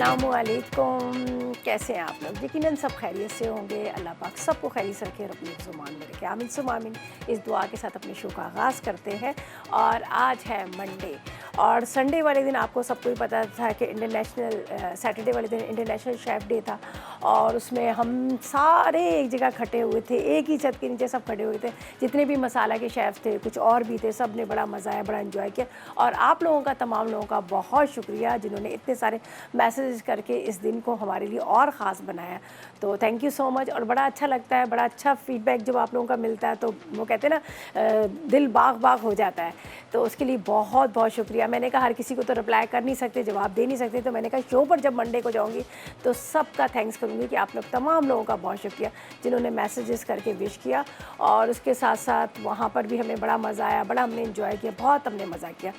अस्सलामुअलैकुम। कैसे हैं आप लोग? यकीनन सब खैरियत से होंगे। अल्लाह पाक सबको खैरियत से रखे और अपने ज़ुबान में रखे। आमीन सुम्मा आमीन। इस दुआ के साथ अपने शो का आगाज़ करते हैं। और आज है मंडे और संडे वाले दिन आपको सबको ही पता था कि इंटरनेशनल सैटरडे वाले दिन इंटरनेशनल शेफ़ डे था और उसमें हम सारे एक जगह इकट्ठे हुए थे, एक ही छत के नीचे सब खड़े हुए थे। जितने भी मसाला के शेफ़ थे, कुछ और भी थे, सब ने बड़ा मज़ा आया, बड़ा एंजॉय किया। और आप लोगों का, तमाम लोगों का बहुत शुक्रिया जिन्होंने इतने सारे मैसेज करके इस दिन को हमारे लिए और ख़ास बनाया। तो थैंक यू सो मच। और बड़ा अच्छा लगता है, बड़ा अच्छा फ़ीडबैक जब आप लोगों का मिलता है तो वो कहते हैं ना दिल बाग बाग हो जाता है। तो उसके लिए बहुत बहुत शुक्रिया। मैंने कहा हर किसी को तो रिप्लाई कर नहीं सकते, जवाब दे नहीं सकते, तो मैंने कहा शो पर जब मंडे को जाऊँगी तो सबका थैंक्स करूँगी कि आप लोग तमाम लोगों का बहुत शुक्रिया जिन्होंने मैसेजेस करके विश किया। और उसके साथ साथ वहाँ पर भी हमें बड़ा मज़ा आया, बड़ा हमने इन्जॉय किया, बहुत हमने मज़ा किया।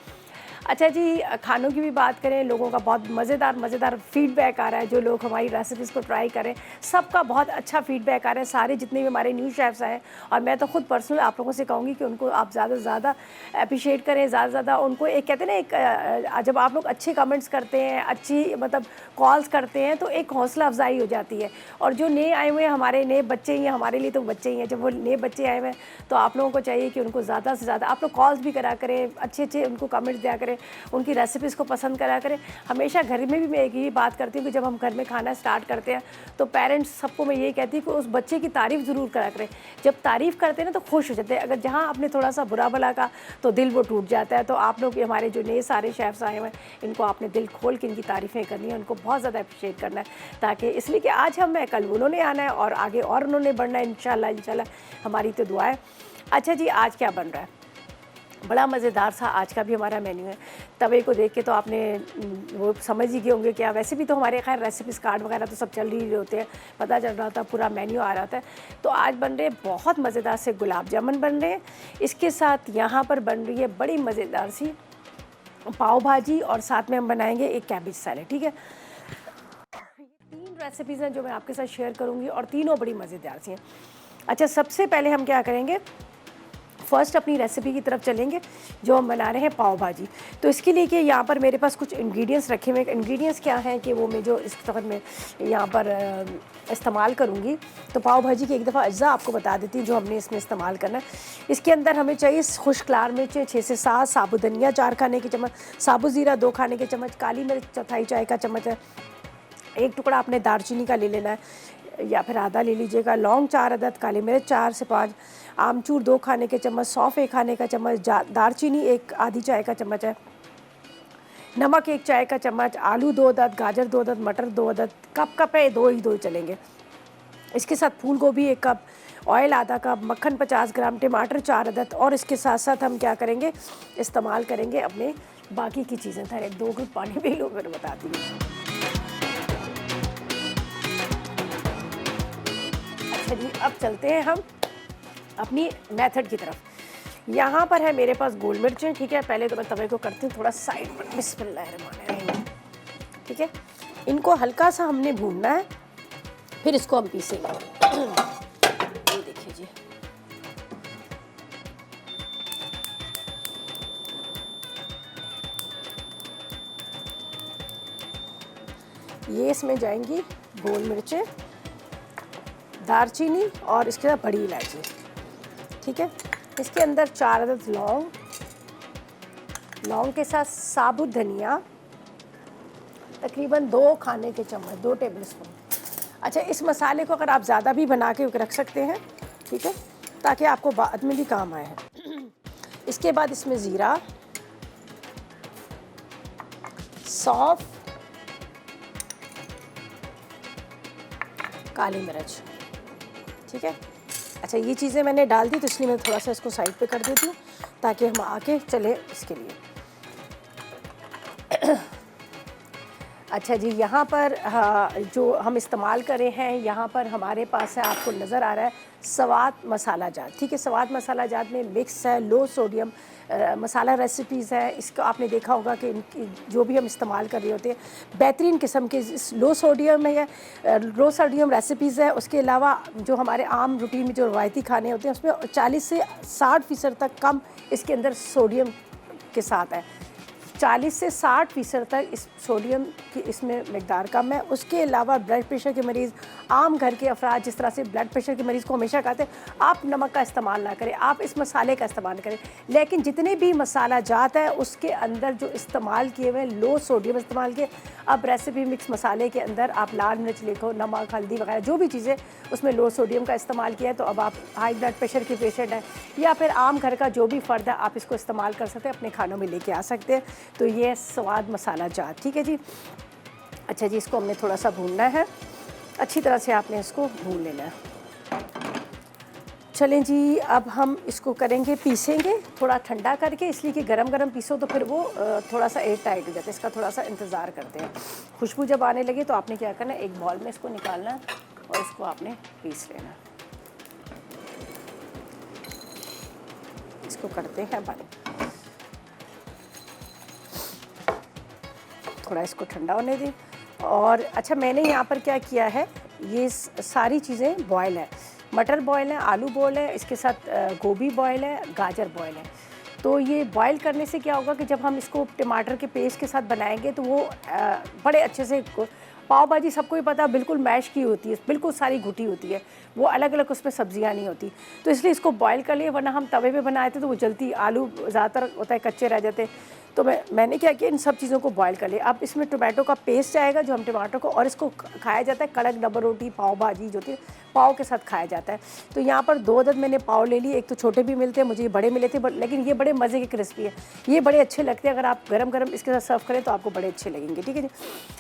अच्छा जी, खानों की भी बात करें, लोगों का बहुत मज़ेदार फ़ीडबैक आ रहा है। जो लोग हमारी रेसिपीज़ को ट्राई करें, सबका बहुत अच्छा फ़ीडबैक आ रहा है। सारे जितने भी हमारे न्यू शेफ़्स आए हैं, और मैं तो ख़ुद पर्सनल आप लोगों से कहूँगी कि उनको आप ज़्यादा से ज़्यादा एप्रिशिएट करें, ज़्यादा से ज़्यादा उनको एक कहते हैं ना एक जब आप लोग अच्छे कमेंट्स करते हैं, अच्छी मतलब कॉल्स करते हैं तो एक हौसला अफजाई हो जाती है। और जो नए आए हुए हैं, हमारे नए बच्चे ही हैं, हमारे लिए तो बच्चे ही हैं। जब वो नए बच्चे आए हुए हैं तो आप लोगों को चाहिए कि उनको ज़्यादा से ज़्यादा आप लोग कॉल्स भी करा करें, अच्छे उनको कमेंट्स दिया करें, उनकी रेसिपीज़ को पसंद करा करें। हमेशा घर में भी मैं एक ही बात करती हूँ कि जब हम घर में खाना स्टार्ट करते हैं तो पेरेंट्स सबको मैं यही कहती हूँ कि उस बच्चे की तारीफ़ ज़रूर करा करें। जब तारीफ़ करते हैं ना तो खुश हो जाते हैं। अगर जहाँ आपने थोड़ा सा बुरा भला का तो दिल वो टूट जाता है। तो आप लोग हमारे जो नए सारे शेफ़्स आए हुए हैं, इनको आपने दिल खोल के इनकी तारीफ़ें करनी है, उनको बहुत ज़्यादा अप्रिशिएट करना है, ताकि इसलिए कि आज हम हैं, कल उन्होंने आना है और आगे और उन्होंने बढ़ना है इंशाल्लाह। हमारी तो दुआ है। अच्छा जी, आज क्या बन रहा है? बड़ा मज़ेदार सा आज का भी हमारा मेन्यू है। तवे को देख के तो आपने वो समझ ही गए होंगे क्या। वैसे भी तो हमारे खैर रेसिपीज़ कार्ड वगैरह तो सब चल ही रहे होते हैं, पता चल रहा था, पूरा मेन्यू आ रहा था। तो आज बन रहे बहुत मज़ेदार से गुलाब जामुन बन रहे हैं। इसके साथ यहाँ पर बन रही है बड़ी मज़ेदार सी पाव भाजी और साथ में हम बनाएंगे एक कैबेज सैलेड। ठीक है, तीन रेसिपीज़ हैं जो मैं आपके साथ शेयर करूँगी और तीनों बड़ी मज़ेदार सी हैं। अच्छा, सबसे पहले हम क्या करेंगे, फ़र्स्ट अपनी रेसिपी की तरफ चलेंगे जो हम बना रहे हैं पाव भाजी। तो इसके लिए कि यहाँ पर मेरे पास कुछ इंग्रेडिएंट्स रखे हुए हैं। इंग्रेडिएंट्स क्या हैं कि वो मैं जो इस वक्त में यहाँ पर इस्तेमाल करूँगी। तो पाव भाजी की एक दफ़ा अज्जा आपको बता देती हूँ जो हमने इसमें इस्तेमाल करना है। इसके अंदर हमें चाहिए खुश्क लाल मिर्चें 6 से 7, साबुत धनिया 4 खाने के चम्मच, साबुत ज़ीरा 2 खाने के चम्मच, काली मिर्च चौथाई चाय का चम्मच है, एक टुकड़ा आपने दालचीनी का ले लेना है या फिर आधा ले लीजिएगा, लौंग 4 अदद, काली मिर्च 4 से 5, आमचूर 2 खाने के चम्मच, सौंफ 1 खाने का चम्मच, दालचीनी 1 आधी चाय का चम्मच है, नमक 1 चाय का चम्मच, आलू 2 अदद, गाजर 2 अदद, मटर 2 अदद, कप है 2 ही चलेंगे। इसके साथ फूल गोभी 1 कप, ऑयल आधा कप, मक्खन 50 ग्राम, टमाटर 4 अदद। और इसके साथ साथ हम क्या करेंगे, इस्तेमाल करेंगे अपने बाकी की चीज़ें। था 2 घुट पानी पी लो फिर बताती हूँ। अच्छा जी, अब चलते हैं हम अपनी मेथड की तरफ। यहाँ पर है मेरे पास गोल मिर्चें। ठीक है, पहले तो मैं तवे को करती हूँ थोड़ा साइड पर, बिस्मिल्लाहिर्रहमानिर्रहीम। ठीक है, इनको हल्का सा हमने भूनना है, फिर इसको हम पीसेंगे। ये देखिए जी, ये इसमें जाएंगी गोल मिर्चें, दालचीनी और इसके साथ बड़ी इलायची। ठीक है, इसके अंदर 4 अदद लौंग, लौंग के साथ साबुत धनिया तकरीबन 2 खाने के चम्मच, 2 टेबल स्पून। अच्छा, इस मसाले को अगर आप ज़्यादा भी बना के रख सकते हैं, ठीक है, ताकि आपको बाद में भी काम आए। इसके बाद इसमें ज़ीरा, सौंफ, काली मिर्च। ठीक है, अच्छा ये चीज़ें मैंने डाल दी तो इसलिए मैं थोड़ा सा इसको साइड पे कर देती हूँ ताकि हम आके चले इसके लिए। अच्छा जी, यहाँ पर जो हम इस्तेमाल कर रहे हैं, यहाँ पर हमारे पास है, आपको नज़र आ रहा है, स्वाद मसाला जात। ठीक है, स्वाद मसाला जात में मिक्स है, लो सोडियम मसाला रेसिपीज़ है। इसको आपने देखा होगा कि इनकी जो भी हम इस्तेमाल कर रहे होते हैं बेहतरीन किस्म के लो सोडियम है, लो सोडियम रेसिपीज़ है। उसके अलावा जो हमारे आम रूटीन में जो रवायती खाने होते हैं उसमें 40 से 60% तक कम इसके अंदर सोडियम के साथ है। 40 से 60% तक इस सोडियम की इसमें मकदार कम है। उसके अलावा ब्लड प्रेशर के मरीज़, आम घर के अफराद जिस तरह से ब्लड प्रेशर के मरीज़ को हमेशा कहते हैं आप नमक का इस्तेमाल ना करें, आप इस मसाले का इस्तेमाल करें। लेकिन जितने भी मसाला जात है उसके अंदर जो इस्तेमाल किए हुए लो सोडियम इस्तेमाल किए। अब रेसिपी मिक्स मसाले के अंदर आप लाल मिर्च लिखो, नमक, हल्दी वगैरह जो भी चीज़ें उसमें लो सोडियम का इस्तेमाल किया है। तो अब आप हाई ब्लड प्रेशर के पेशेंट हैं या फिर आम घर का जो भी फ़र्द है, आप इसको इस्तेमाल कर सकते हैं, अपने खानों में लेके आ सकते हैं। तो ये स्वाद मसाला जात, ठीक है जी। अच्छा जी, इसको हमने थोड़ा सा भूनना है, अच्छी तरह से आपने इसको भून लेना है। चलें जी, अब हम इसको करेंगे, पीसेंगे थोड़ा ठंडा करके, इसलिए कि गरम गरम पीसो तो फिर वो थोड़ा सा एयर टाइट हो जाता है। इसका थोड़ा सा इंतज़ार करते हैं। खुशबू जब आने लगे तो आपने क्या करना है, एक बॉल में इसको निकालना है और इसको आपने पीस लेना है। इसको करते हैं बंद, थोड़ा इसको ठंडा होने दें। और अच्छा, मैंने यहाँ पर क्या किया है, ये सारी चीज़ें बॉयल है। मटर बॉयल है, आलू बॉयल है, इसके साथ गोभी बॉयल है, गाजर बॉयल है। तो ये बॉयल करने से क्या होगा कि जब हम इसको टमाटर के पेस्ट के साथ बनाएंगे तो वो बड़े अच्छे से, पाव भाजी सबको ही पता है बिल्कुल मैश की होती है, बिल्कुल सारी घुटी होती है, वो अलग अलग उसमें सब्जियां नहीं होती। तो इसलिए इसको बॉयल कर लिए, वरना हम तवे पे बनाए थे तो वो जल्दी, आलू ज़्यादातर होता है कच्चे रह जाते। तो मैंने क्या किया, इन सब चीज़ों को बॉयल कर लिया। अब इसमें टोमेटो का पेस्ट आएगा जो हम टमाटर को, और इसको खाया जाता है कड़क डबर रोटी, पाव भाजी जो होती है पाव के साथ खाया जाता है। तो यहाँ पर 2 अदद मैंने पाव ले लिए, एक तो छोटे भी मिलते हैं, मुझे ये बड़े मिले थे, लेकिन ये बड़े मज़े के क्रिस्पी है, ये बड़े अच्छे लगते हैं। अगर आप गरम गरम इसके साथ सर्व करें तो आपको बड़े अच्छे लगेंगे, ठीक है जी।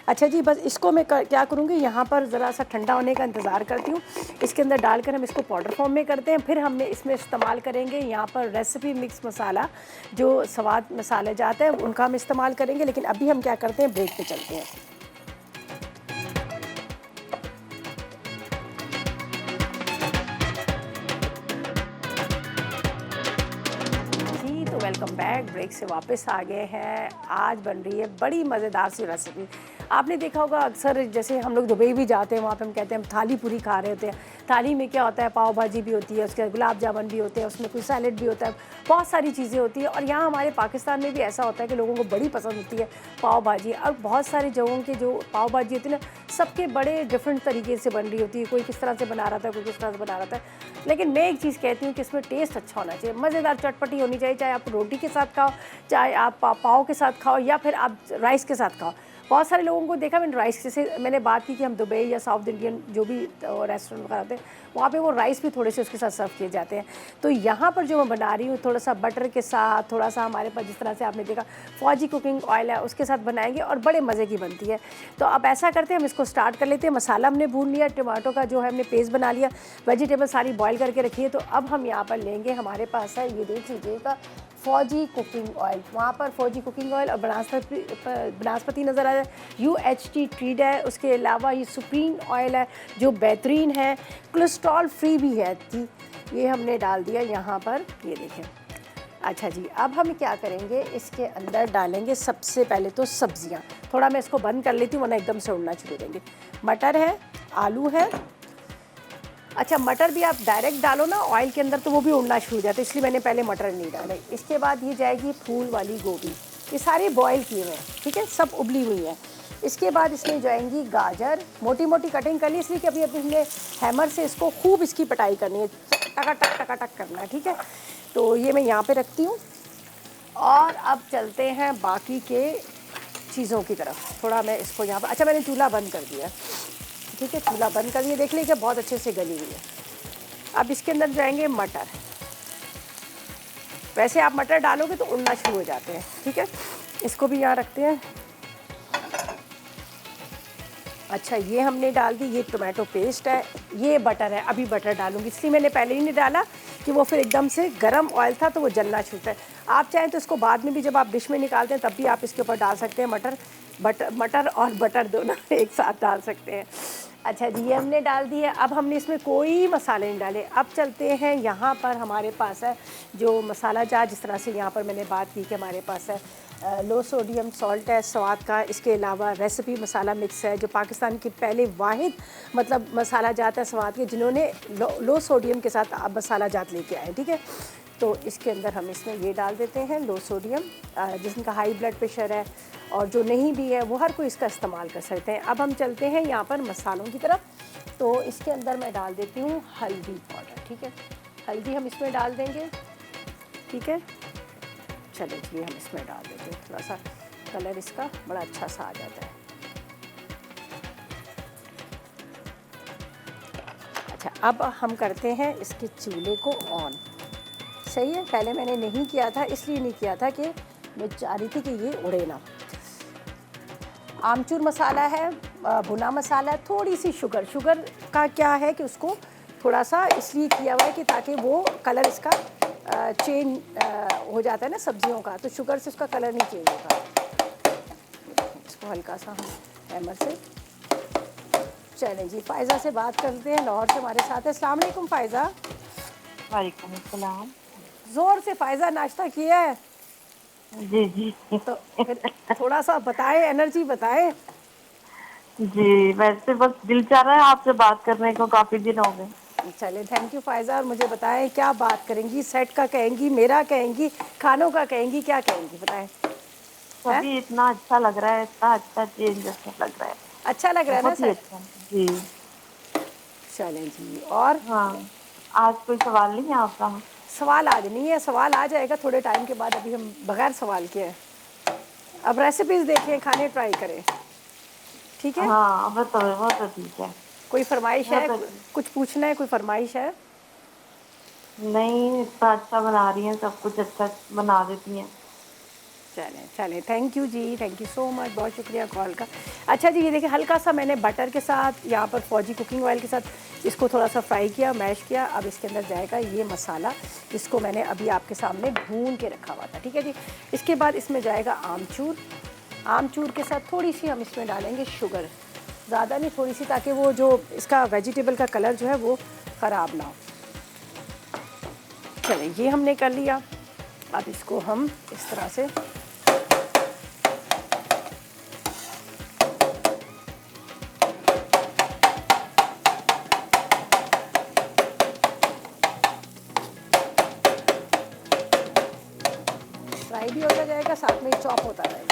अच्छा जी, बस इसको मैं क्या करूँगी, यहाँ पर ज़रा सा ठंडा होने का इंतज़ार करती हूँ। इसके अंदर डालकर हम इसको पाउडर फॉर्म में करते हैं। फिर हमने इसमें इस्तेमाल करेंगे यहाँ पर रेसिपी मिक्स मसाला, जो स्वाद मसाले जाते हैं उनका हम इस्तेमाल करेंगे। लेकिन अभी हम क्या करते हैं, ब्रेक पे चलते हैं। जी, तो वेलकम बैक, ब्रेक से वापस आ गए हैं। आज बन रही है बड़ी मज़ेदार सी रेसिपी। आपने देखा होगा अक्सर, जैसे हम लोग दुबई भी जाते हैं, वहाँ पे हम कहते हैं हम थाली पूरी खा रहे होते हैं। थाली में क्या होता है, पाव भाजी भी होती है, उसके गुलाब जामुन भी होते हैं, उसमें कोई सैलेड भी होता है, बहुत सारी चीज़ें होती है। और यहाँ हमारे पाकिस्तान में भी ऐसा होता है कि लोगों को बड़ी पसंद होती है पाव भाजी। और बहुत सारे जगहों के जो पाव भाजी होती है ना, सबके बड़े डिफरेंट तरीके से बन रही होती है। कोई किस तरह से बना रहा था, कोई किस तरह से बना रहा था। लेकिन मैं एक चीज़ कहती हूँ कि इसमें टेस्ट अच्छा होना चाहिए, मज़ेदार चटपटी होनी चाहिए। चाहे आप रोटी के साथ खाओ, चाहे आप पाव के साथ खाओ, या फिर आप राइस के साथ खाओ। बहुत सारे लोगों को देखा मैंने राइस, जैसे मैंने बात की कि हम दुबई या साउथ इंडियन जो भी रेस्टोरेंट वगैरह होते हैं, वहाँ पे वो राइस भी थोड़े से उसके साथ सर्व किए जाते हैं। तो यहाँ पर जो मैं बना रही हूँ, थोड़ा सा बटर के साथ, थोड़ा सा हमारे पास जिस तरह से आपने देखा फौजी कुकिंग ऑयल है, उसके साथ बनाएंगे और बड़े मज़े की बनती है। तो अब ऐसा करते हैं, हम इसको स्टार्ट कर लेते हैं। मसाला हमने भून लिया, टमाटो का जो है हमने पेस्ट बना लिया, वेजिटेबल सारी बॉयल करके रखी है। तो अब हम यहाँ पर लेंगे, हमारे पास है, ये देख लीजिएगा, फौजी कुकिंग ऑयल। वहाँ पर फौजी कुकिंग ऑयल और बनास्पति नज़र आ रहा है, UHT ट्रीड है। उसके अलावा ये सुप्रीम ऑयल है जो बेहतरीन है, कोलेस्ट्रॉल फ्री भी है जी। ये हमने डाल दिया यहाँ पर, ये देखें। अच्छा जी, अब हम क्या करेंगे, इसके अंदर डालेंगे सबसे पहले तो सब्जियाँ। थोड़ा मैं इसको बंद कर लेती हूँ वरना एकदम से उड़ना शुरू देंगे। मटर है, आलू है। अच्छा, मटर भी आप डायरेक्ट डालो ना ऑयल के अंदर तो वो भी उड़ना शुरू हो जाता है, इसलिए मैंने पहले मटर नहीं डाले। इसके बाद ये जाएगी फूल वाली गोभी, ये सारे बॉयल किए हुए हैं, ठीक है, सब उबली हुई है। इसके बाद इसमें जाएंगी गाजर, मोटी मोटी कटिंग कर ली, इसलिए कि अभी हमने हैमर से इसको खूब इसकी पटाई करनी है, टका टक करना है, ठीक है। तो ये मैं यहाँ पे रखती हूँ और अब चलते हैं बाकी के चीज़ों की तरफ। थोड़ा मैं इसको यहाँ पर, अच्छा मैंने चूल्हा बंद कर दिया, ठीक है, चूल्हा बंद कर दिया, देख लीजिए बहुत अच्छे से गली हुई है। अब इसके अंदर जाएंगे मटर। वैसे आप मटर डालोगे तो उड़ना शुरू हो जाते हैं, ठीक है। इसको भी यहाँ रखते हैं। अच्छा, ये हमने डाल दी, ये टोमेटो पेस्ट है, ये बटर है। अभी बटर डालूंगी, इसलिए मैंने पहले ही नहीं डाला कि वो फिर एकदम से गरम ऑयल था तो वो जलना शुरू है। आप चाहें तो इसको बाद में भी जब आप डिश में निकालते हैं तब भी आप इसके ऊपर डाल सकते हैं। मटर और बटर दोनों एक साथ डाल सकते हैं। अच्छा जी, ये हमने डाल दी है। अब हमने इसमें कोई मसाले नहीं डाले। अब चलते हैं, यहाँ पर हमारे पास है जो मसाला जार, जिस तरह से यहाँ पर मैंने बात की कि हमारे पास है लो सोडियम सॉल्ट है स्वाद का। इसके अलावा रेसिपी मसाला मिक्स है जो पाकिस्तान की पहले वाहिद मतलब मसाला जात है स्वाद के जिन्होंने लो सोडियम के साथ अब मसाला जात लेके आए, ठीक है। तो इसके अंदर हम इसमें ये डाल देते हैं लो सोडियम, जिनका हाई ब्लड प्रेशर है और जो नहीं भी है वो हर कोई इसका इस्तेमाल कर सकते हैं। अब हम चलते हैं यहाँ पर मसालों की तरफ। तो इसके अंदर मैं डाल देती हूँ हल्दी पाउडर, ठीक है। हल्दी हम इसमें डाल देंगे, ठीक है। चलिए जी, हम इसमें डाल देते हैं, थोड़ा सा कलर इसका बड़ा अच्छा सा आ जाता है। अच्छा, अब हम करते हैं इसके चूल्हे को ऑन। सही है, पहले मैंने नहीं किया था, इसलिए नहीं किया था कि मैं चाह रही थी कि ये उड़े ना। आमचूर मसाला है, भुना मसाला है, थोड़ी सी शुगर। शुगर का क्या है कि उसको थोड़ा सा इसलिए किया हुआ है कि ताकि वो कलर इसका चेंज हो जाता है ना सब्जियों का, तो शुगर से उसका कलर नहीं चेंज होता। इसको हल्का सा हम हैमर से। चलें जी, फ़ायज़ा से बात करते हैं, लाहौर से हमारे साथ है। अस्सलाम वालेकुम फ़ायज़ा। वालेकुम अस्सलाम। ज़ोर से फ़ायज़ा, नाश्ता किया है? जी जी। तो फिर थोड़ा सा बताएं, एनर्जी बताएं। जी, वैसे बस दिल चाह रहा है आपसे बात करने को, काफ़ी दिन हो गए। चलिए, थैंक यू फ़ायज़ा। और मुझे बताएं क्या बात करेंगी? सेट का कहेंगी, मेरा कहेंगी, खानों का कहेंगी, क्या कहेंगी बताएं। हैं? सभी इतना अच्छा लग रहा है, इतना अच्छा चेंज अच्छा लग रहा है, अच्छा लग रहा है ना बहुत ही सेट? अच्छा। जी चलें जी। और हाँ, आज कोई सवाल नहीं है आपका? सवाल आज नहीं है, सवाल आ जाएगा थोड़े टाइम के बाद, अभी हम बगैर सवाल के हैं। अब रेसिपीज़ देखें, खाने ट्राई करें, ठीक है। हाँ वो तो ठीक है। कोई फरमाइश वो है, तो कुछ पूछना है, कोई फरमाइश है? नहीं, इतना अच्छा बना रही हैं, सब कुछ अच्छा बना देती हैं। चलें चलें, थैंक यू जी, थैंक यू सो मच, बहुत शुक्रिया कॉल का। अच्छा जी, ये देखिए हल्का सा मैंने बटर के साथ यहाँ पर फौजी कुकिंग ऑयल के साथ इसको थोड़ा सा फ्राई किया, मैश किया। अब इसके अंदर जाएगा ये मसाला, जिसको मैंने अभी आपके सामने भून के रखा हुआ था, ठीक है जी। इसके बाद इसमें जाएगा आमचूर। आमचूर के साथ थोड़ी सी हम इसमें डालेंगे शुगर, ज़्यादा नहीं, थोड़ी सी, ताकि वो जो इसका वेजिटेबल का कलर जो है वो ख़राब ना हो। चलें, ये हमने कर लिया। अब इसको हम इस तरह से फ्राई भी होता जाएगा, साथ में चॉप होता रहेगा।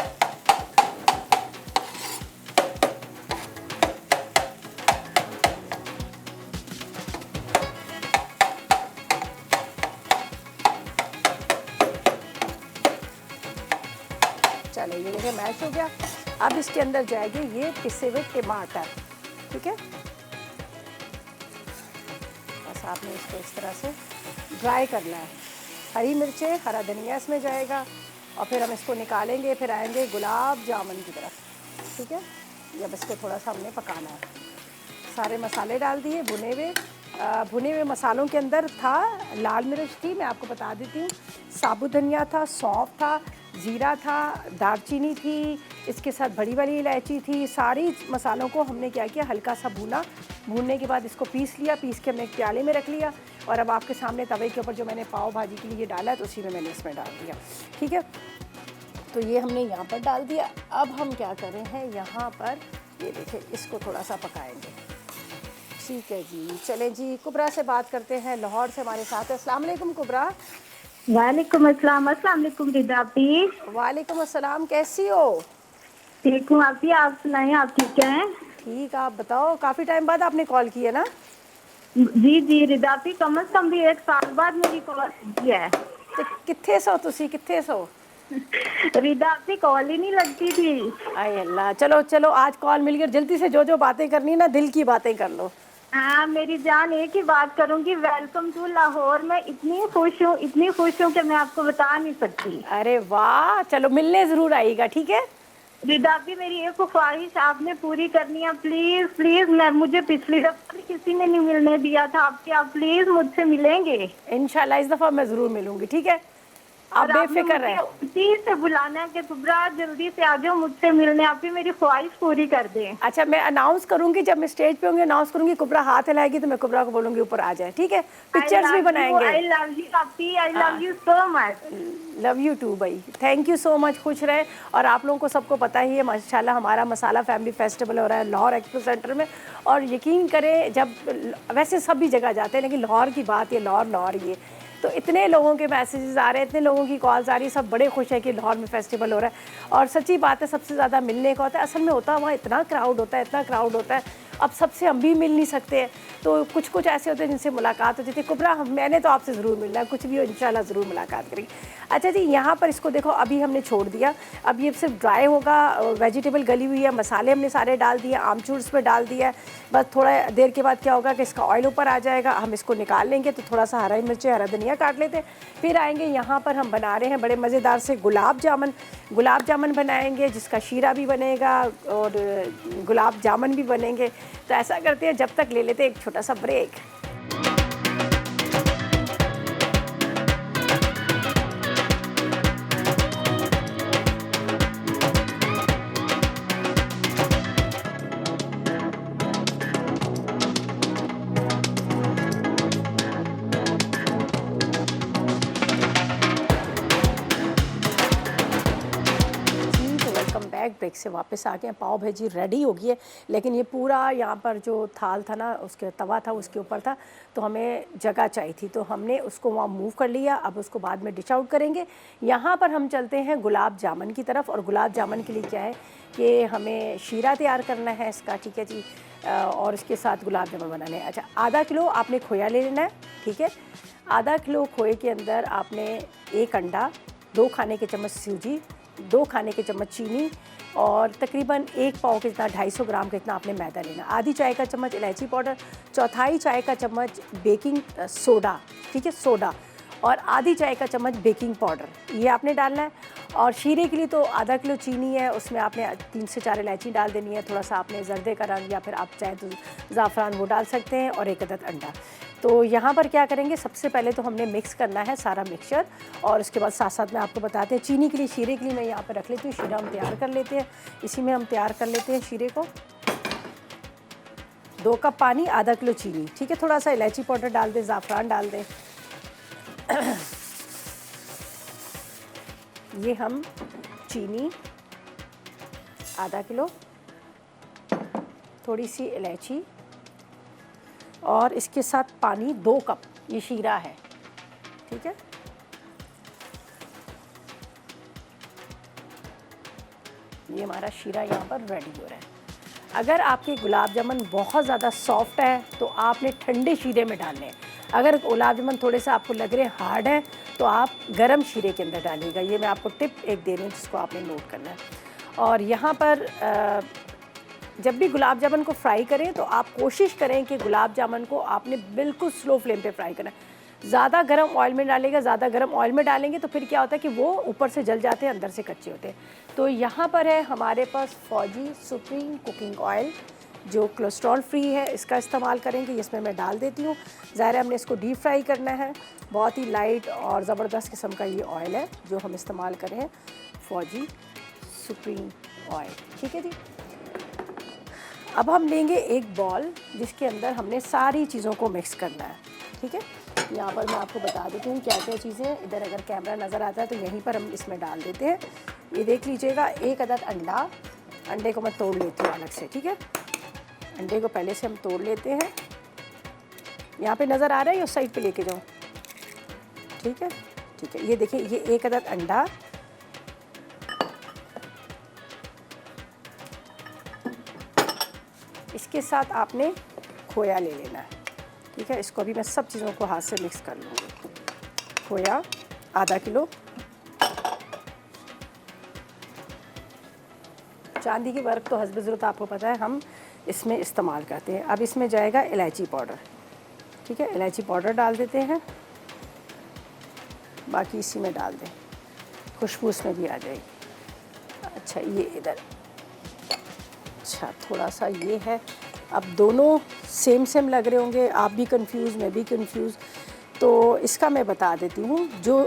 चलो, ये देखिए मैश हो गया। अब इसके अंदर जाएंगे ये पिसे हुए टमाटर, ठीक है। बस आपने इसको इस तरह से ड्राई करना है। हरी मिर्चें, हरा धनिया इसमें जाएगा, और फिर हम इसको निकालेंगे, फिर आएंगे गुलाब जामुन की तरफ, ठीक है। जब इसको थोड़ा सा हमने पकाना है, सारे मसाले डाल दिए भुने हुए मसालों के अंदर था लाल मिर्च थी, मैं आपको बता देती हूँ, साबुत धनिया था, सौंफ था, ज़ीरा था, दालचीनी थी, इसके साथ बड़ी वाली इलायची थी। सारी मसालों को हमने क्या किया, हल्का सा भूना। भूनने के बाद इसको पीस लिया, पीस के हमने एक प्याले में रख लिया। और अब आपके सामने तवे के ऊपर जो मैंने पाव भाजी के लिए डाला है, तो उसी में मैंने इसमें डाल दिया, ठीक है। तो ये हमने यहाँ पर डाल दिया। अब हम क्या कर रहे हैं, यहाँ पर ये देखिए इसको थोड़ा सा पकाएंगे, ठीक है जी। चलें जी, कुबरा से बात करते हैं, लाहौर से हमारे साथ है। अस्सलाम वालेकुम कुबरा। वालेकुम अस्सलाम। अस्सलाम वालेकुम रिदा आपी। वालेकुम अस्सलाम, कैसी हो? ठीक हूँ आपी, आप सुनाइए, आप ठीक हैं? ठीक, आप बताओ, काफ़ी टाइम बाद आपने कॉल की है ना? जी जी रिदा आपी, कम से कम भी 1 साल बाद मेरी कॉल की है। तो कित्थे सो तुसी, कित्थे सो? रिदा आपी कॉल ही नहीं लगती थी। आए अल्लाह, चलो चलो, आज कॉल मिल गई। जल्दी से जो जो बातें करनी ना, दिल की बातें कर लो। हाँ मेरी जान, एक ही बात करूंगी, वेलकम टू लाहौर। मैं इतनी खुश हूँ कि मैं आपको बता नहीं सकती। अरे वाह, चलो मिलने ज़रूर आइएगा, ठीक है। रिदा आपी, मेरी एक ख्वाहिश आपने पूरी करनी है, प्लीज प्लीज। मैं मुझे पिछली दफा किसी ने नहीं मिलने दिया था आपके, आप प्लीज मुझसे मिलेंगे। इंशाल्लाह इस दफ़ा मैं ज़रूर मिलूंगी, ठीक है, आप और आपने बेफिक्र रहें। मुझे उसी से बुलाना है कि कुबरा जल्दी से आ जाओ मुझसे मिलने, आप भी मेरी ख्वाहिश पूरी कर दें। अच्छा, मैं अनाउंस करूंगी, जब मैं स्टेज पे होंगी अनाउंस करूंगी, कुबरा हाथ हिलाएगी तो मैं कुबरा को बोलूंगी ऊपर आ जाए, ठीक है। पिक्चर्स भी बनाएंगे। आई लव यू आपी, I love you so much. Love you too भाई, थैंक यू सो मच, खुश रहे। और आप लोगों को सबको पता ही है, माशाल्लाह हमारा मसाला फैमिली फेस्टिवल हो रहा है लाहौर एक्सपो सेंटर में। और यकीन करें, जब वैसे सभी जगह जाते हैं, लेकिन लाहौर की बात, ये लाहौर ये तो इतने लोगों के मैसेजेस आ रहे हैं, इतने लोगों की कॉल्स आ रही है, सब बड़े खुश हैं कि लाहौर में फेस्टिवल हो रहा है। और सच्ची बात है, सबसे ज़्यादा मिलने का होता है, असल में होता है वहाँ इतना क्राउड होता है, इतना क्राउड होता है, अब सबसे हम भी मिल नहीं सकते हैं, तो कुछ कुछ ऐसे होते हैं जिनसे मुलाकात होती थी। कुबरा, मैंने तो आपसे ज़रूर मिलना है, कुछ भी हो इंशाल्लाह ज़रूर मुलाकात करेंगे। अच्छा जी, यहाँ पर इसको देखो, अभी हमने छोड़ दिया, अब ये सिर्फ ड्राई होगा, वेजिटेबल गली हुई है, मसाले हमने सारे डाल दिए, आमचूर इसमें डाल दिया है, बस थोड़ा देर के बाद क्या होगा कि इसका ऑयल ऊपर आ जाएगा, हम इसको निकाल लेंगे। तो थोड़ा सा हरा मिर्च, हरा धनिया काट लेते हैं, फिर आएंगे यहाँ पर हम बना रहे हैं बड़े मज़ेदार से गुलाब जामुन बनाएंगे, जिसका शीरा भी बनेगा और गुलाब जामुन भी बनेंगे। तो ऐसा करते हैं, जब तक ले लेते हैं एक छोटा सा ब्रेक। ब्रेक से वापस आ गए, पाव भाजी रेडी हो गई है, लेकिन ये पूरा यहाँ पर जो थाल था ना, उसके तवा था उसके ऊपर था, तो हमें जगह चाहिए थी, तो हमने उसको वहाँ मूव कर लिया। अब उसको बाद में डिश आउट करेंगे। यहाँ पर हम चलते हैं गुलाब जामुन की तरफ, और गुलाब जामुन के लिए क्या है कि हमें शीरा तैयार करना है इसका, ठीक है जी, और इसके साथ गुलाब जामुन बनाने हैं। अच्छा, आधा किलो आपने खोया ले लेना है, ठीक है। आधा किलो खोए के अंदर आपने 1 अंडा, 2 खाने के चम्मच सूजी, 2 खाने के चम्मच चीनी, और तकरीबन 1 पाव के जितना 250 ग्राम के जितना आपने मैदा लेना, आधी चाय का चम्मच इलायची पाउडर, चौथाई चाय का चम्मच बेकिंग सोडा, ठीक है, सोडा, और आधी चाय का चम्मच बेकिंग पाउडर, ये आपने डालना है। और शीरे के लिए तो आधा किलो चीनी है, उसमें आपने 3 से 4 इलायची डाल देनी है, थोड़ा सा आपने जर्दे का रंग या फिर आप चाहे तो ज़ाफ़रान वो डाल सकते हैं, और 1 अदद अंडा। तो यहाँ पर क्या करेंगे, सबसे पहले तो हमने मिक्स करना है सारा मिक्सचर, और उसके बाद साथ साथ में आपको बताते हैं चीनी के लिए, शीरे के लिए मैं यहाँ पर रख लेती हूँ, शीरा हम तैयार कर लेते हैं, इसी में हम तैयार कर लेते हैं शीरे को। 2 कप पानी, आधा किलो चीनी, ठीक है, थोड़ा सा इलायची पाउडर डाल दें, ज़ाफ़रान डाल दें। ये हम चीनी आधा किलो, थोड़ी सी इलायची, और इसके साथ पानी 2 कप, ये शीरा है, ठीक है। ये हमारा शीरा यहाँ पर रेडी हो रहा है। अगर आपके गुलाब जामुन बहुत ज़्यादा सॉफ्ट है तो आपने ठंडे शीरे में डालने हैं, अगर गुलाब जामुन थोड़े से आपको लग रहे हार्ड है तो आप गरम शीरे के अंदर डालिएगा। ये मैं आपको टिप एक दे रही हूँ जिसको आपने नोट करना है। और यहाँ पर जब भी गुलाब जामुन को फ्राई करें तो आप कोशिश करें कि गुलाब जामुन को आपने बिल्कुल स्लो फ्लेम पे फ्राई करना है। ज़्यादा गर्म ऑयल में डालेगा, ज़्यादा गर्म ऑयल में डालेंगे तो फिर क्या होता है कि वो ऊपर से जल जाते हैं, अंदर से कच्चे होते हैं। तो यहाँ पर है हमारे पास फौजी सुप्रीम कुकिंग ऑयल जो कोलेस्ट्रॉल फ्री है, इसका इस्तेमाल करेंगे। इसमें मैं डाल देती हूँ। ज़ाहिर है हमने इसको डीप फ्राई करना है। बहुत ही लाइट और ज़बरदस्त किस्म का ये ऑयल है जो हम इस्तेमाल कर रहे हैं, फौजी सुप्रीम ऑयल, ठीक है जी। अब हम लेंगे एक बॉल जिसके अंदर हमने सारी चीज़ों को मिक्स करना है, ठीक है। यहाँ पर मैं आपको बता देती हूँ क्या क्या चीज़ें। इधर अगर कैमरा नज़र आता है तो यहीं पर हम इसमें डाल देते हैं। ये देख लीजिएगा, 1 अदद अंडा, अंडे को मैं तोड़ लेती हूँ अलग से, ठीक है। अंडे को पहले से हम तोड़ लेते हैं। यहाँ पे नज़र आ रहा है, ये उस साइड पे लेके जाओ, ठीक है, ठीक है। ये देखिए, ये 1 अदद अंडा, इसके साथ आपने खोया ले लेना है, ठीक है। इसको अभी मैं सब चीज़ों को हाथ से मिक्स कर लूँगी। खोया आधा किलो, चांदी की वर्क तो हस्ब ज़रूरत आपको पता है हम इसमें इस्तेमाल करते हैं। अब इसमें जाएगा इलायची पाउडर, ठीक है। इलायची पाउडर डाल देते हैं, बाकी इसी में डाल दें, खुशबू इसमें भी आ जाएगी। अच्छा, ये इधर, अच्छा थोड़ा सा ये है। अब दोनों सेम सेम लग रहे होंगे, आप भी कंफ्यूज, मैं भी कंफ्यूज, तो इसका मैं बता देती हूँ। जो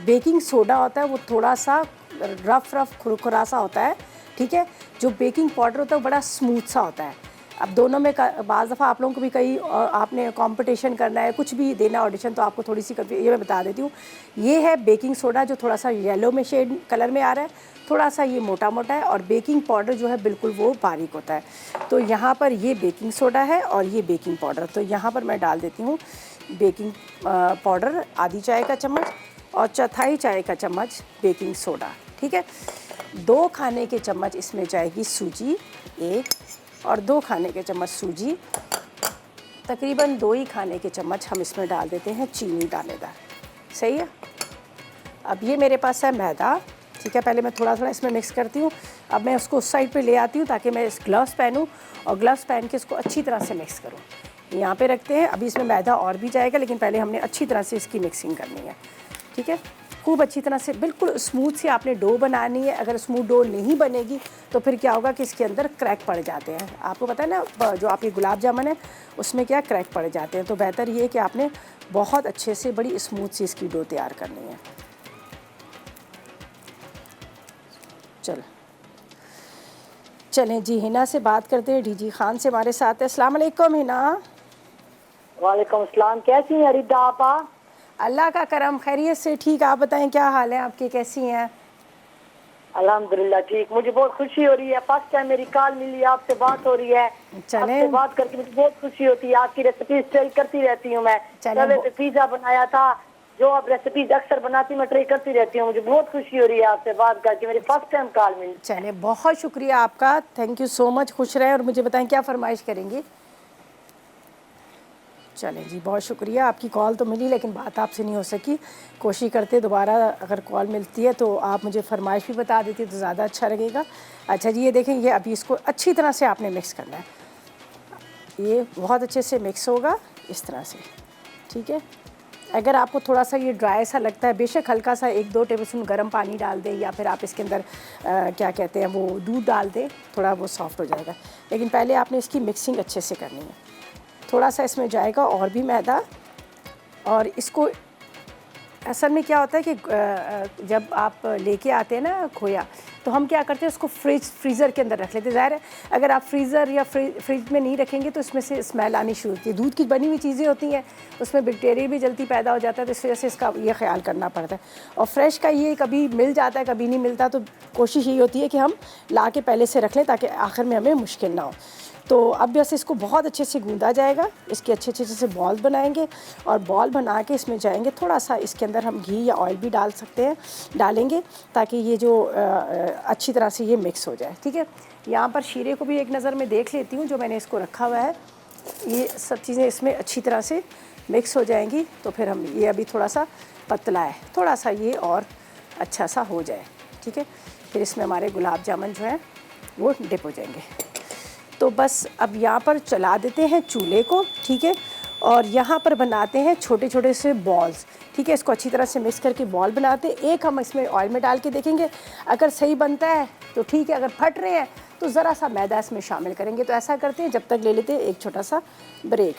बेकिंग सोडा होता है वो थोड़ा सा रफ खुरखुरा सा होता है, ठीक है। जो बेकिंग पाउडर होता है वो बड़ा स्मूथ सा होता है। अब दोनों में बाज़ दफ़ा आप लोगों को भी कहीं आपने कंपटीशन करना है, कुछ भी देना ऑडिशन, तो आपको थोड़ी सी ये मैं बता देती हूँ। ये है बेकिंग सोडा जो थोड़ा सा येलो में शेड कलर में आ रहा है, थोड़ा सा ये मोटा मोटा है, और बेकिंग पाउडर जो है बिल्कुल वो बारीक होता है। तो यहाँ पर ये बेकिंग सोडा है और ये बेकिंग पाउडर। तो यहाँ पर मैं डाल देती हूँ बेकिंग पाउडर आधी चाय का चम्मच और चौथाई चाय का चम्मच बेकिंग सोडा, ठीक है। 2 खाने के चम्मच इसमें जाएगी सूजी, 1 और 2 खाने के चम्मच सूजी, तकरीबन 2 ही खाने के चम्मच हम इसमें डाल देते हैं चीनी दानेदार, सही है। अब ये मेरे पास है मैदा, ठीक है। पहले मैं थोड़ा थोड़ा इसमें मिक्स करती हूँ। अब मैं उसको उस साइड पे ले आती हूँ ताकि मैं इस ग्लव्स पहनूँ और ग्लव्स पहन के इसको अच्छी तरह से मिक्स करूँ। यहाँ पे रखते हैं। अभी इसमें मैदा और भी जाएगा, लेकिन पहले हमने अच्छी तरह से इसकी मिक्सिंग करनी है, ठीक है। खूब अच्छी तरह से बिल्कुल स्मूथ सी आपने डो बनानी है। अगर स्मूथ डो नहीं बनेगी तो फिर क्या होगा कि इसके अंदर क्रैक पड़ जाते हैं। आपको पता है ना, जो आपके गुलाब जामुन है उसमें क्या क्रैक पड़ जाते हैं। तो बेहतर ये है कि आपने बहुत अच्छे से बड़ी स्मूथ सी इसकी डो तैयार करनी है। चलें जी, हिना से बात करते हैं। डीजी खान से हमारे साथ है। अस्सलाम वालेकुम हिना। वालेकुम अस्सलाम। कैसी हैं रिदा आपा? अल्लाह का करम, खैरियत से। ठीक, आप बताएं क्या हाल है आपके, कैसी हैं? अल्हम्दुलिल्लाह ठीक। मुझे बहुत खुशी हो रही है, फर्स्ट टाइम मेरी कॉल मिली, आपसे बात हो रही है। आपसे बात करके मुझे बहुत खुशी होती है। आपकी रेसिपी ट्राई करती रहती हूँ मैं। तवे पे पिज्जा बनाया था, जो आप रेसिपीज अक्सर बनाती मैं ट्राई करती रहती हूँ। मुझे बहुत खुशी हो रही है आपसे बात करके, मेरी फर्स्ट टाइम कॉल मिली। चले, बहुत शुक्रिया आपका, थैंक यू सो मच। खुश रहे और मुझे बताएं क्या फरमाइश करेंगी। चलें जी, बहुत शुक्रिया। आपकी कॉल तो मिली लेकिन बात आपसे नहीं हो सकी। कोशिश करते दोबारा अगर कॉल मिलती है तो आप मुझे फरमाइश भी बता देती तो ज़्यादा अच्छा लगेगा। अच्छा जी, ये देखें, ये अभी इसको अच्छी तरह से आपने मिक्स करना है। ये बहुत अच्छे से मिक्स होगा इस तरह से, ठीक है। अगर आपको थोड़ा सा ये ड्राई सा लगता है, बेशक हल्का सा 1-2 टेबलस्पून गर्म पानी डाल दें या फिर आप इसके अंदर क्या कहते हैं वो दूध डाल दें, थोड़ा वो सॉफ्ट हो जाएगा। लेकिन पहले आपने इसकी मिक्सिंग अच्छे से करनी है। थोड़ा सा इसमें जाएगा और भी मैदा, और इसको असल में क्या होता है कि जब आप लेके आते हैं ना खोया, तो हम क्या करते हैं उसको फ्रीज़र के अंदर रख लेते हैं। ज़ाहिर है अगर आप फ्रीज़र या फ्रिज में नहीं रखेंगे तो इसमें से स्मेल आनी शुरू होती है। दूध की बनी हुई चीज़ें होती हैं, उसमें बैक्टीरिया भी जल्दी पैदा हो जाता है, तो इस वजह से इसका ये ख्याल करना पड़ता है। और फ्रेश का ये कभी मिल जाता है कभी नहीं मिलता, तो कोशिश यही होती है कि हम ला के पहले से रख लें ताकि आखिर में हमें मुश्किल ना हो। तो अब बस इसको बहुत अच्छे से गूंदा जाएगा। इसके अच्छे अच्छे से बॉल बनाएंगे और बॉल बना के इसमें जाएंगे। थोड़ा सा इसके अंदर हम घी या ऑयल भी डाल सकते हैं, डालेंगे ताकि ये जो अच्छी तरह से ये मिक्स हो जाए, ठीक है। यहाँ पर शीरे को भी एक नज़र में देख लेती हूँ, जो मैंने इसको रखा हुआ है। ये सब चीज़ें इसमें अच्छी तरह से मिक्स हो जाएंगी। तो फिर हम ये अभी थोड़ा सा पतला है, थोड़ा सा ये और अच्छा सा हो जाए, ठीक है। फिर इसमें हमारे गुलाब जामुन जो हैं वो डिप हो जाएंगे। तो बस अब यहाँ पर चला देते हैं चूल्हे को, ठीक है। और यहाँ पर बनाते हैं छोटे छोटे से बॉल्स, ठीक है। इसको अच्छी तरह से मिक्स करके बॉल बनाते हैं। एक हम इसमें ऑयल में डाल के देखेंगे, अगर सही बनता है तो ठीक है, अगर फट रहे हैं तो ज़रा सा मैदा इसमें शामिल करेंगे। तो ऐसा करते हैं, जब तक ले लेते हैं एक छोटा सा ब्रेक।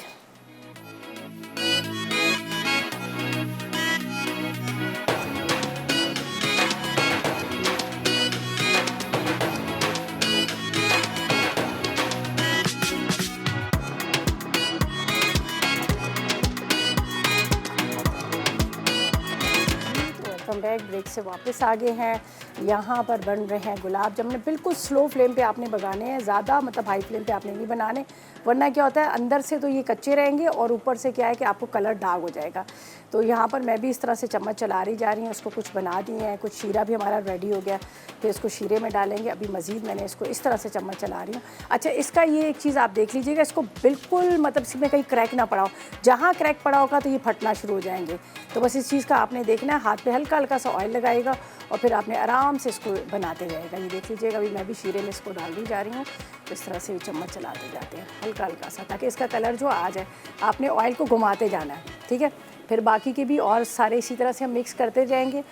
ब्रेक से वापस आ गए हैं। यहाँ पर बन रहे हैं गुलाब जामुन। बिल्कुल स्लो फ्लेम पे आपने बनाने हैं, ज़्यादा मतलब हाई फ्लेम पे आपने नहीं बनाने, वरना क्या होता है अंदर से तो ये कच्चे रहेंगे और ऊपर से क्या है कि आपको कलर डार्क हो जाएगा। तो यहाँ पर मैं भी इस तरह से चम्मच चला रही जा रही हूँ। उसको कुछ बना दिए हैं, कुछ शीरा भी हमारा रेडी हो गया, फिर इसको शीरे में डालेंगे। अभी मज़ीद मैंने इसको इस तरह से चम्मच चला रही हूँ। अच्छा, इसका ये एक चीज़ आप देख लीजिएगा, इसको बिल्कुल मतलब इसमें कहीं क्रैक ना पड़ा हो। जहाँ क्रैक पड़ा होगा तो ये फटना शुरू हो जाएंगे। तो बस इस चीज़ का आपने देखना है, हाथ पे हल्का हल्का सा ऑयल लगाएगा और फिर आपने आराम से इसको बनाते जाएगा। ये देख लीजिएगा, अभी मैं भी शीरे में इसको डाल दी जा रही हूँ। तो इस तरह से ये चम्मच चलाते जाते हैं हल्का हल्का सा, ताकि इसका कलर जो आ जाए। आपने ऑयल को घुमाते जाना है, ठीक है। फिर बाकी के भी और सारे इसी तरह से हम मिक्स करते जाएंगे।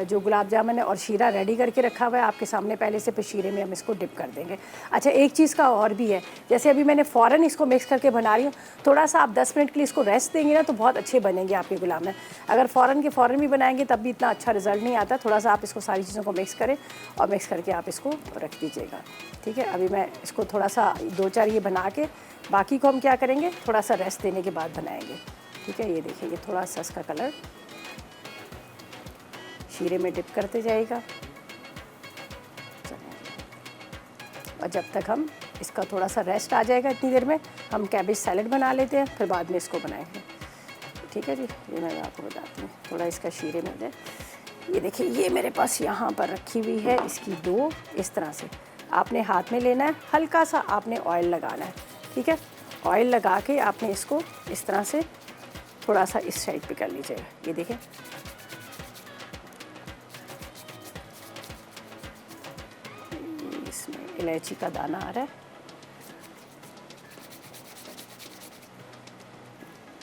जो गुलाब जामुन है और शीरा रेडी करके रखा हुआ है आपके सामने पहले से, फिर शीरे में हम इसको डिप कर देंगे। अच्छा, एक चीज़ का और भी है, जैसे अभी मैंने फ़ौरन इसको मिक्स करके बना रही हूँ, थोड़ा सा आप 10 मिनट के लिए इसको रेस्ट देंगे ना तो बहुत अच्छे बनेंगे आपके गुलाब जामुन। अगर फ़ौरन के फ़ौरन भी बनाएंगे तब भी इतना अच्छा रिजल्ट नहीं आता। थोड़ा सा आप इसको सारी चीज़ों को मिक्स करें और मिक्स करके आप इसको रख दीजिएगा, ठीक है। अभी मैं इसको थोड़ा सा 2-4 ये बना के बाकी को हम क्या करेंगे, थोड़ा सा रेस्ट देने के बाद बनाएंगे, ठीक है। ये देखिए, ये थोड़ा सा इसका कलर शीरे में डिप करते जाएगा। और जब तक हम इसका थोड़ा सा रेस्ट आ जाएगा, इतनी देर में हम कैबेज सैलेड बना लेते हैं, फिर बाद में इसको बनाएंगे। ठीक है जी। ये मैं आपको बताती हूँ, थोड़ा इसका शीरे मिल जाए। ये देखिए, ये मेरे पास यहाँ पर रखी हुई है इसकी डो। इस तरह से आपने हाथ में लेना है, हल्का सा आपने ऑयल लगाना है, ठीक है। ऑयल लगा के आपने इसको इस तरह से थोड़ा सा इस साइड पे कर लीजिएगा। ये देखें, इसमें इलायची का दाना आ रहा है,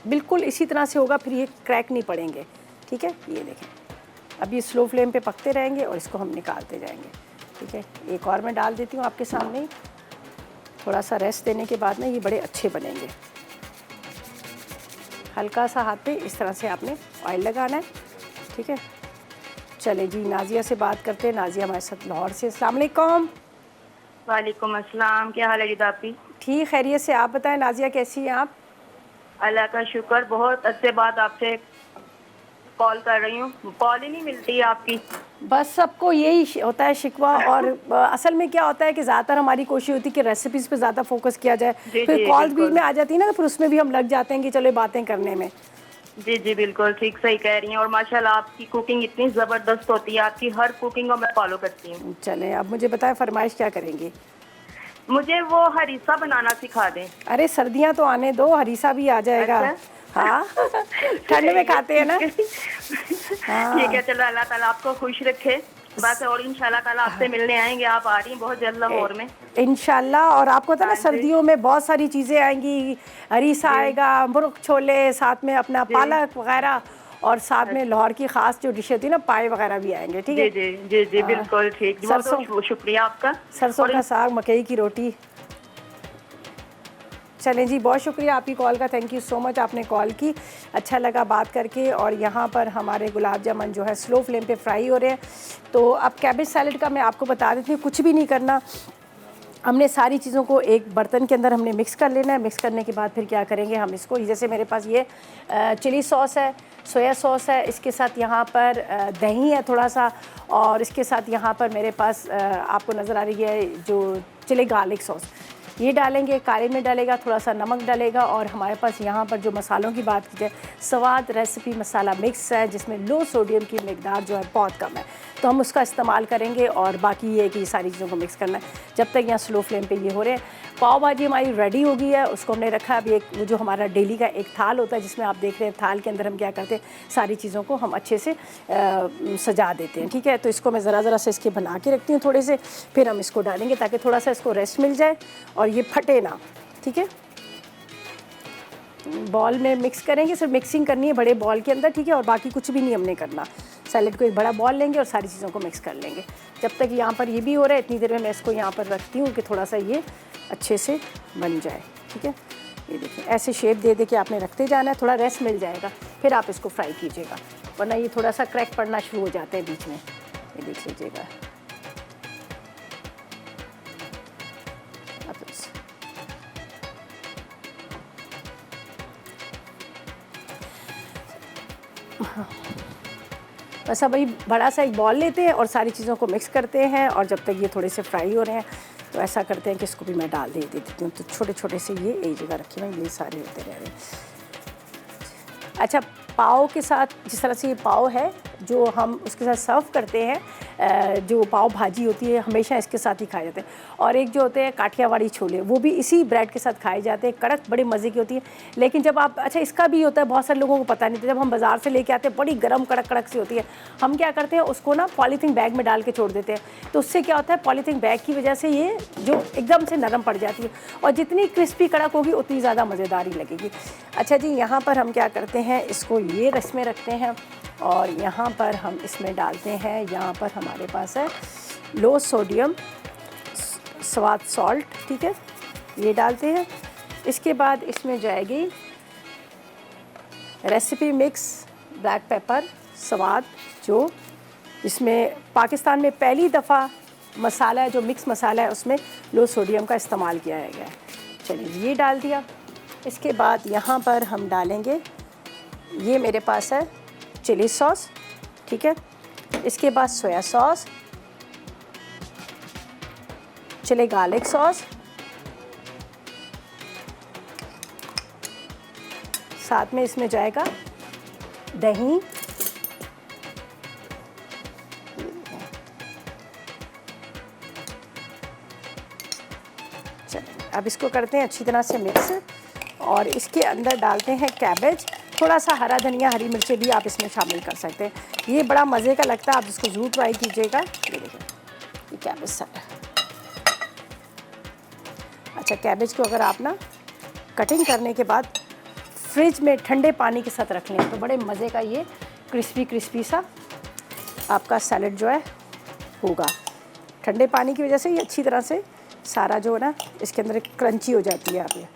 बिल्कुल इसी तरह से होगा, फिर ये क्रैक नहीं पड़ेंगे, ठीक है। ये देखें, अब ये स्लो फ्लेम पे पकते रहेंगे और इसको हम निकालते जाएंगे, ठीक है। एक और मैं डाल देती हूँ आपके सामने ही। थोड़ा सा रेस्ट देने के बाद ना ये बड़े अच्छे बनेंगे। हल्का सा हाथ पे इस तरह से आपने ऑयल लगाना है, ठीक है। चले जी, नाजिया से बात करते हैं। नाजिया हमारे साथ लाहौर से। अस्सलाम वालेकुम। वालेकुम अस्सलाम, क्या हाल है जिदापी? ठीक, खैरियत से। आप बताएं नाजिया, कैसी हैं आप? अल्लाह का शुक्र, बहुत अच्छे बाद आपसे कॉल कर रही हूँ, कॉल ही नहीं मिलती आपकी। बस सबको यही होता है शिकवा, और असल में क्या होता है कि ज़्यादातर हमारी कोशिश होती है कि रेसिपीज़ पे ज़्यादा फोकस किया जाए, फिर कॉल्स बीच में आ जाती है ना, फिर उसमें भी हम लग जाते हैं कि चलो बातें करने में। जी जी बिल्कुल ठीक, सही कह रही हैं। और माशाल्लाह आपकी कुकिंग इतनी ज़बरदस्त होती है, आपकी हर कुकिंग को मैं फॉलो करती हूँ। चलें, अब मुझे बताएं फरमाइश क्या करेंगी? मुझे वो हरीसा बनाना सिखा दें। अरे सर्दियाँ तो आने दो, हरीसा भी आ जाएगा। अच्छा? हाँ ठंड में खाते हैं ना। ठीक है, चलो अल्लाह ताला आपको खुश रखे बस। और इंशाल्लाह ताला आपसे मिलने आएंगे, आप आ रही हैं बहुत जल्द लाहौर में इंशाल्लाह। और आपको पता है ना, सर्दियों में बहुत सारी चीज़ें आएंगी, हरीसा आएगा, मुर्ग छोले, साथ में अपना पालक वगैरह, और साथ में लाहौर की खास जो डिश होती है ना, पाए वगैरह भी आएंगे, ठीक है। जी जी जी बिल्कुल ठीक, बहुत शुक्रिया आपका। सरसों का साग, मकई की रोटी। चलें जी, बहुत शुक्रिया आपकी कॉल का, थैंक यू सो मच, आपने कॉल की, अच्छा लगा बात करके। और यहाँ पर हमारे गुलाब जामुन जो है स्लो फ्लेम पे फ्राई हो रहे हैं। तो अब कैबेज सैलेड का मैं आपको बता देती हूँ, कुछ भी नहीं करना। हमने सारी चीज़ों को एक बर्तन के अंदर हमने मिक्स कर लेना है। मिक्स करने के बाद फिर क्या करेंगे, हम इसको, जैसे मेरे पास ये चिली सॉस है, सोया सॉस है, इसके साथ यहाँ पर दही है थोड़ा सा, और इसके साथ यहाँ पर मेरे पास आपको नज़र आ रही है जो चिली गार्लिक सॉस, ये डालेंगे। काली मिर्च डालेगा, थोड़ा सा नमक डालेगा, और हमारे पास यहाँ पर जो मसालों की बात की जाए, स्वाद रेसिपी मसाला मिक्स है, जिसमें लो सोडियम की मिकदार जो है बहुत कम है, तो हम उसका इस्तेमाल करेंगे। और बाकी ये है कि सारी चीज़ों को मिक्स करना है जब तक यहाँ स्लो फ्लेम पे ये हो रहे हैं। पाव भाजी हमारी रेडी हो गई है, उसको हमने रखा है। अभी एक वो जो हमारा डेली का एक थाल होता है, जिसमें आप देख रहे हैं थाल के अंदर हम क्या करते हैं, सारी चीज़ों को हम अच्छे से सजा देते हैं, ठीक है। तो इसको मैं ज़रा से इसके बना के रखती हूँ थोड़े से, फिर हम इसको डालेंगे ताकि थोड़ा सा इसको रेस्ट मिल जाए और ये फटे ना, ठीक है। बॉल में मिक्स करेंगे, सिर्फ मिक्सिंग करनी है बड़े बॉल के अंदर, ठीक है, और बाकी कुछ भी नहीं हमने करना। सैलेड को एक बड़ा बॉल लेंगे और सारी चीज़ों को मिक्स कर लेंगे। जब तक यहाँ पर ये भी हो रहा है, इतनी देर में मैं इसको यहाँ पर रखती हूँ कि थोड़ा सा ये अच्छे से बन जाए, ठीक है। ये देखिए, ऐसे शेप दे के आपने रखते जाना है, थोड़ा रेस्ट मिल जाएगा, फिर आप इसको फ्राई कीजिएगा, वरना ये थोड़ा सा क्रैक पड़ना शुरू हो जाते हैं बीच में। ये देख लीजिएगा। बस अब वही बड़ा सा एक बॉल लेते हैं और सारी चीज़ों को मिक्स करते हैं, और जब तक ये थोड़े से फ्राई हो रहे हैं तो ऐसा करते हैं कि इसको भी मैं डाल दे देती हूँ। तो छोटे छोटे से ये एक जगह रखे हुए, ये सारे होते रह रहे हैं। अच्छा, पाव के साथ जिस तरह से ये पाव है जो हम उसके साथ सर्व करते हैं, जो पाव भाजी होती है हमेशा इसके साथ ही खाए जाते हैं। और एक जो होते हैं काठियावाड़ी छोले, वो भी इसी ब्रेड के साथ खाए जाते हैं, कड़क बड़े मज़े की होती है। लेकिन जब आप, अच्छा इसका भी होता है, बहुत सारे लोगों को पता नहीं था, जब हम बाज़ार से लेके आते हैं बड़ी गर्म कड़क कड़क सी होती है, हम क्या करते हैं उसको ना पॉलीथीन बैग में डाल के छोड़ देते हैं। तो उससे क्या होता है, पॉलीथीन बैग की वजह से ये जो एकदम से नरम पड़ जाती है, और जितनी क्रिस्पी कड़क होगी उतनी ज़्यादा मज़ेदार ही लगेगी। अच्छा जी, यहाँ पर हम क्या करते हैं, इसको ये रस में रखते हैं, और यहाँ पर हम इसमें डालते हैं, यहाँ पर हमारे पास है लो सोडियम स्वाद सॉल्ट, ठीक है, ये डालते हैं। इसके बाद इसमें जाएगी रेसिपी मिक्स ब्लैक पेपर स्वाद, जो इसमें पाकिस्तान में पहली दफ़ा मसाला है जो मिक्स मसाला है, उसमें लो सोडियम का इस्तेमाल किया गया है। चलिए, ये डाल दिया। इसके बाद यहाँ पर हम डालेंगे, ये मेरे पास है चिली सॉस, ठीक है। इसके बाद soya sauce, chilli garlic sauce, साथ में इसमें जाएगा दही, चलिए अब इसको करते हैं अच्छी तरह से मिक्स और इसके अंदर डालते हैं कैबेज, थोड़ा सा हरा धनिया, हरी मिर्चें भी आप इसमें शामिल कर सकते हैं। ये बड़ा मज़े का लगता है, आप इसको ज़रूर ट्राई कीजिएगा। ये देखिए ये कैबेज सारा। अच्छा, कैबेज को अगर आप ना कटिंग करने के बाद फ्रिज में ठंडे पानी के साथ रख लें तो बड़े मज़े का ये क्रिस्पी क्रिस्पी सा आपका सैलेड जो है होगा। ठंडे पानी की वजह से ये अच्छी तरह से सारा जो है ना इसके अंदर क्रंची हो जाती है। आप ये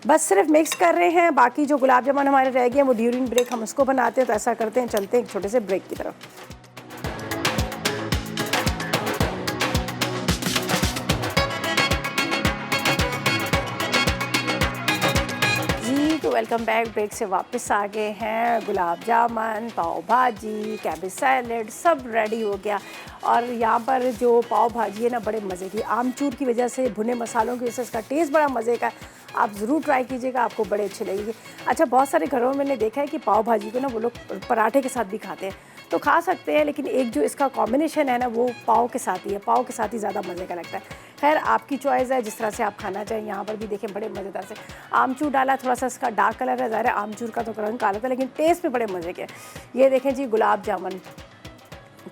बस सिर्फ मिक्स कर रहे हैं। बाकी जो गुलाब जामुन हमारे रह गए हैं वो ड्यूरिंग ब्रेक हम उसको बनाते हैं। तो ऐसा करते हैं, चलते हैं एक छोटे से ब्रेक की तरफ। तो वेलकम बैक। ब्रेक से वापस आ गए हैं। गुलाब जामुन, पाव भाजी, कैबेज सैलेड सब रेडी हो गया। और यहाँ पर जो पाव भाजी है ना बड़े मज़े की, आमचूर की वजह से, भुने मसालों की वजह से इसका टेस्ट बड़ा मज़े का है। आप ज़रूर ट्राई कीजिएगा, आपको बड़े अच्छे लगेंगे। अच्छा, बहुत सारे घरों में मैंने देखा है कि पाव भाजी को ना वो लोग पराठे के साथ भी खाते हैं, तो खा सकते हैं, लेकिन एक जो इसका कॉम्बिनेशन है ना वो पाव के साथ ही है। पाव के साथ ही ज़्यादा मज़े का लगता है। खैर आपकी चॉइस है, जिस तरह से आप खाना चाहें। यहाँ पर भी देखें बड़े मज़ेदार से आमचूर डाला, थोड़ा सा इसका डार्क कलर है, ज़ाहिर है आमचूर का तो रंग काला था, लेकिन टेस्ट में बड़े मज़े के। ये देखें जी गुलाब जामुन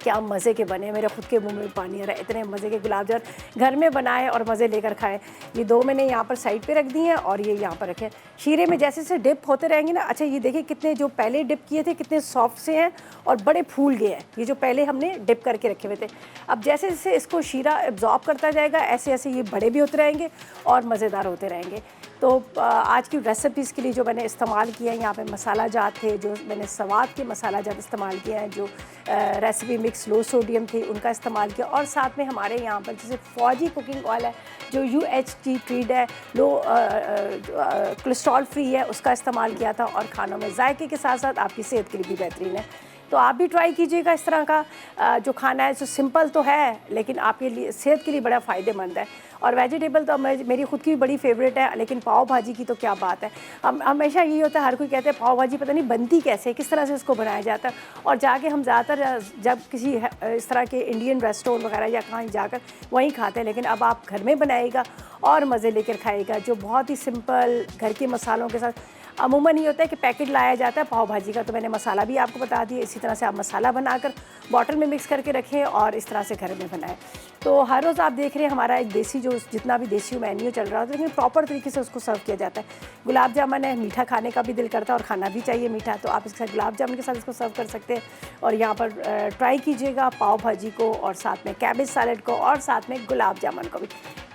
क्या मज़े के बने, मेरे खुद के मुंह में पानी आ रहा है। इतने मज़े के गुलाब जामुन घर में बनाए और मज़े लेकर खाएं। ये दो मैंने यहाँ पर साइड पे रख दी हैं और ये यहाँ पर रखे। शीरे में जैसे जैसे डिप होते रहेंगे ना, अच्छा ये देखिए कितने जो पहले डिप किए थे कितने सॉफ्ट से हैं और बड़े फूल गए हैं, ये जो पहले हमने डिप करके रखे हुए थे। अब जैसे जैसे इसको शीरा एब्जॉर्ब करता जाएगा ऐसे ऐसे ये बड़े भी होते रहेंगे और मज़ेदार होते रहेंगे। तो आज की रेसिपीज़ के लिए जो मैंने इस्तेमाल किया है, यहाँ पे मसाला जात थे, जो मैंने स्वाद के मसाला जात इस्तेमाल किया है, जो रेसिपी मिक्स लो सोडियम थी उनका इस्तेमाल किया, और साथ में हमारे यहाँ पर जैसे फौजी कुकिंग ऑयल है जो UHT ट्रीड है, लो कोलेस्ट्रॉल फ्री है, उसका इस्तेमाल किया था। और खानों में जायके के साथ साथ आपकी सेहत के लिए भी बेहतरीन है। तो आप भी ट्राई कीजिएगा इस तरह का जो खाना है, जो सिंपल तो है लेकिन आपके लिए सेहत के लिए बड़ा फ़ायदेमंद है। और वेजिटेबल तो मेरी खुद की भी बड़ी फेवरेट है, लेकिन पाव भाजी की तो क्या बात है। हमेशा यही होता है, हर कोई कहते हैं पाव भाजी पता नहीं बनती कैसे, किस तरह से इसको बनाया जाता है। और जाके हम ज़्यादातर जब किसी इस तरह के इंडियन रेस्टोरेंट वगैरह या कहीं जाकर वहीं खाते हैं, लेकिन अब आप घर में बनाइएगा और मज़े लेकर खाइएगा, जो बहुत ही सिंपल घर के मसालों के साथ। अमूमन ये होता है कि पैकेट लाया जाता है पाव भाजी का, तो मैंने मसाला भी आपको बता दिया। इसी तरह से आप मसाला बनाकर बॉटल में मिक्स करके रखें और इस तरह से घर में बनाएं। तो हर रोज़ आप देख रहे हैं हमारा एक देसी जो जितना भी देसी मेन्यू चल रहा होता है, लेकिन प्रॉपर तरीके से उसको सर्व किया जाता है। गुलाब जामुन है, मीठा खाने का भी दिल करता है और खाना भी चाहिए मीठा, तो आप इसके साथ गुलाब जामुन के साथ इसको सर्व कर सकते हैं। और यहाँ पर ट्राई कीजिएगा पाव भाजी को और साथ में कैबेज सैलेड को और साथ में गुलाब जामुन को भी।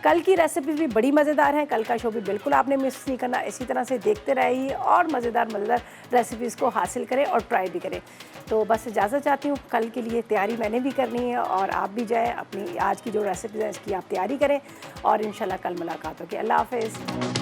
कल की रेसिपी भी बड़ी मज़ेदार है, कल का शो भी बिल्कुल आपने मिस नहीं करना। इसी तरह से देखते रहिए और मज़ेदार रेसिपीज़ को हासिल करें और ट्राई भी करें। तो बस इजाज़त चाहती हूँ, कल के लिए तैयारी मैंने भी करनी है और आप भी जाएँ अपनी आज की जो रेसिपीज़ है इसकी आप तैयारी करें और इंशाल्लाह कल मुलाकात होगी। अल्लाह हाफ़िज़।